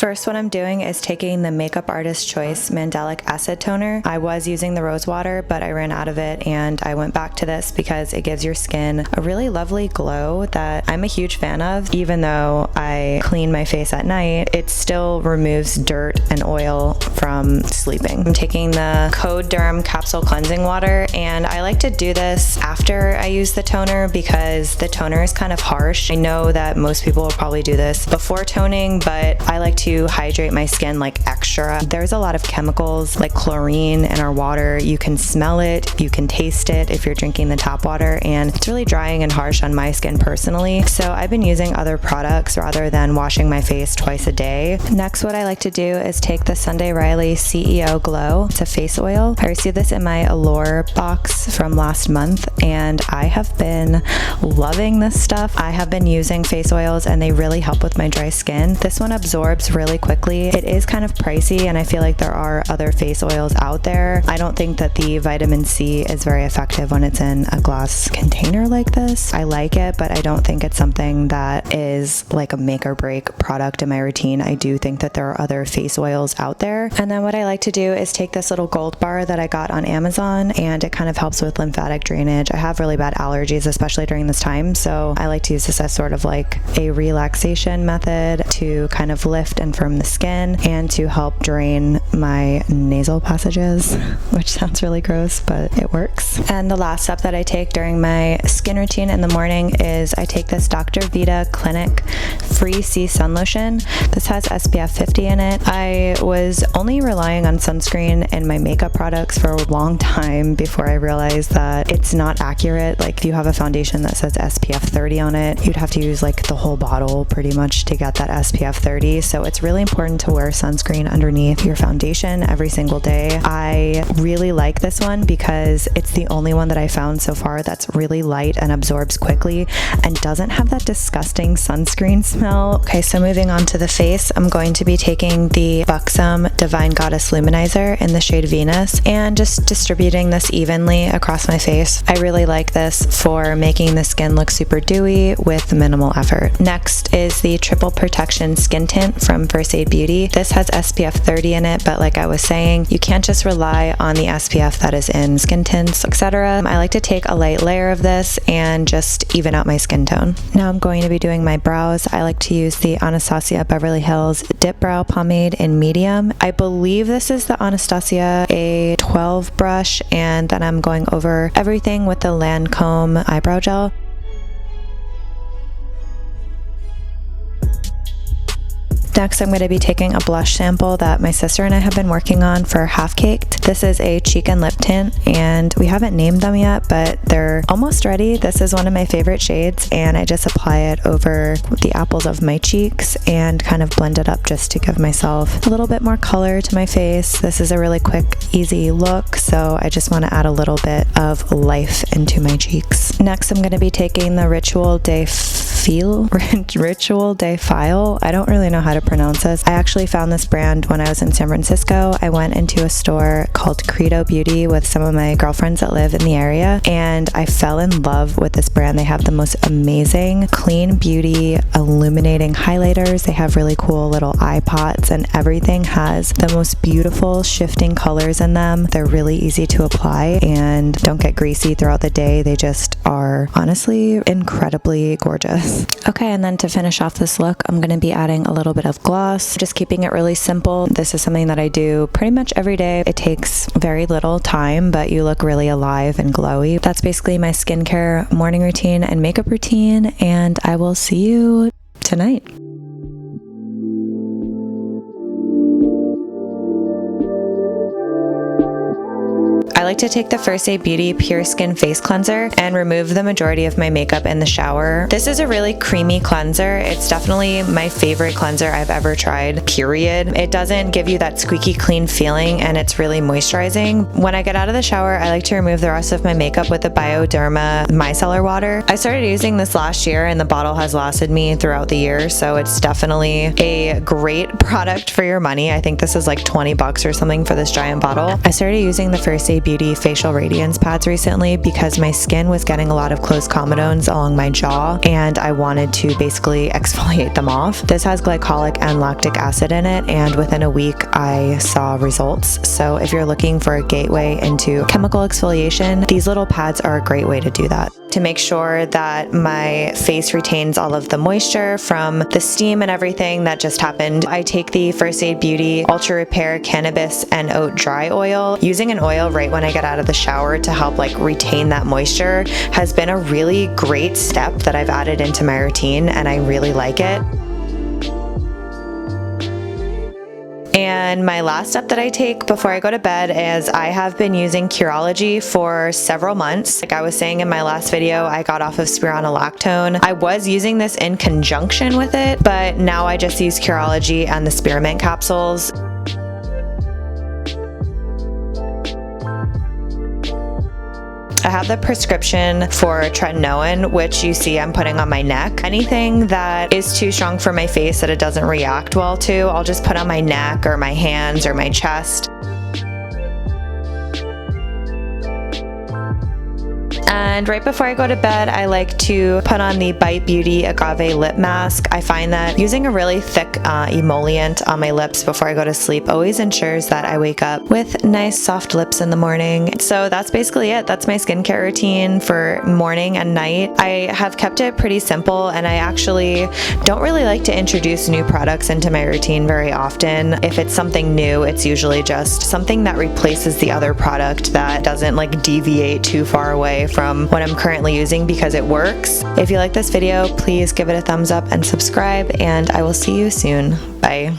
First, what I'm doing is taking the Makeup Artist Choice Mandelic Acid Toner. I was using the rose water, but I ran out of it and I went back to this because it gives your skin a really lovely glow that I'm a huge fan of. Even though I clean my face at night, it still removes dirt and oil from sleeping. I'm taking the Code Derm Capsule Cleansing Water, and I like to do this after I use the toner because the toner is kind of harsh. I know that most people will probably do this before toning, but I like to hydrate my skin like extra. There's a lot of chemicals like chlorine in our water. You can smell it, you can taste it if you're drinking the tap water, and it's really drying and harsh on my skin personally. So I've been using other products rather than washing my face twice a day. Next, what I like to do is take the Sunday Riley CEO Glow. It's a face oil. I received this in my Allure box from last month, and I have been loving this stuff. I have been using face oils and they really help with my dry skin. This one absorbs really quickly. It is kind of pricey, and I feel like there are other face oils out there. I don't think that the vitamin C is very effective when it's in a glass container like this. I like it, but I don't think it's something that is like a make or break product in my routine. I do think that there are other face oils out there. And then what I like to do is take this little gold bar that I got on Amazon, and it kind of helps with lymphatic drainage. I have really bad allergies, especially during this time, so I like to use this as sort of like a relaxation method to kind of lift and firm the skin and to help drain my nasal passages, which sounds really gross, but it works. And the last step that I take during my skin routine in the morning is I take this Dr. Vita Clinic Free C Sun Lotion. This has SPF 50 in it. I was only relying on sunscreen in my makeup products for a long time before I realized that it's not accurate. Like if you have a foundation that says SPF 30 on it, you'd have to use like the whole bottle pretty much to get that SPF 30. So it's really important to wear sunscreen underneath your foundation every single day. I really like this one because it's the only one that I found so far that's really light and absorbs quickly and doesn't have that disgusting sunscreen smell. Okay, so moving on to the face, I'm going to be taking the Buxom Divine Goddess Luminizer in the shade Venus and just distributing this evenly across my face. I really like this for making the skin look super dewy with minimal effort. Next is the Triple Protection Skin Tint from First Aid Beauty. This has SPF 30 in it, but like I was saying, you can't just rely on the SPF that is in skin tints, etc. I like to take a light layer of this and just even out my skin tone. Now I'm going to be doing my brows. I like to use the Anastasia Beverly Hills Dip Brow Pomade in medium. I believe this is the Anastasia A12 brush, and then I'm going over everything with the Lancome eyebrow gel. Next, I'm going to be taking a blush sample that my sister and I have been working on for Half Caked. This is a cheek and lip tint, and we haven't named them yet, but they're almost ready. This is one of my favorite shades, and I just apply it over the apples of my cheeks and kind of blend it up just to give myself a little bit more color to my face. This is a really quick, easy look, so I just want to add a little bit of life into my cheeks. Next, I'm going to be taking the Ritual de File. I don't really know how to pronounce this. I actually found this brand when I was in San Francisco. I went into a store called Credo Beauty with some of my girlfriends that live in the area, and I fell in love with this brand. They have the most amazing clean beauty illuminating highlighters. They have really cool little eye pots, and everything has the most beautiful shifting colors in them. They're really easy to apply and don't get greasy throughout the day. They just are honestly incredibly gorgeous. Okay, and then to finish off this look, I'm going to be adding a little bit of gloss, just keeping it really simple. This is something that I do pretty much every day. It takes very little time, but you look really alive and glowy. That's basically my skincare morning routine and makeup routine, and I will see you tonight. I like to take the First Aid Beauty Pure Skin Face Cleanser and remove the majority of my makeup in the shower. This is a really creamy cleanser. It's definitely my favorite cleanser I've ever tried, period. It doesn't give you that squeaky clean feeling, and it's really moisturizing. When I get out of the shower, I like to remove the rest of my makeup with the Bioderma micellar water. I started using this last year, and the bottle has lasted me throughout the year, so it's definitely a great product for your money. I think this is like $20 or something for this giant bottle. I started using the First Aid Aid Beauty facial radiance pads recently because my skin was getting a lot of closed comedones along my jaw and I wanted to basically exfoliate them off. This has glycolic and lactic acid in it, and within a week I saw results. So if you're looking for a gateway into chemical exfoliation, these little pads are a great way to do that. To make sure that my face retains all of the moisture from the steam and everything that just happened, I take the First Aid Beauty Ultra Repair Cannabis and Oat Dry Oil. Using an oil right when I get out of the shower to help retain that moisture has been a really great step that I've added into my routine, and I really like it. And my last step that I take before I go to bed is I have been using Curology for several months. Like I was saying in my last video, I got off of spironolactone. I was using this in conjunction with it, but now I just use Curology and the spearmint capsules. I have the prescription for tretinoin, which you see I'm putting on my neck. Anything that is too strong for my face that it doesn't react well to, I'll just put on my neck or my hands or my chest. And right before I go to bed, I like to put on the Bite Beauty Agave Lip Mask. I find that using a really thick emollient on my lips before I go to sleep always ensures that I wake up with nice soft lips in the morning. So that's basically it. That's my skincare routine for morning and night. I have kept it pretty simple, and I actually don't really like to introduce new products into my routine very often. If it's something new, it's usually just something that replaces the other product that doesn't deviate too far away from what I'm currently using because it works. If you like this video, please give it a thumbs up and subscribe, and I will see you soon. Bye.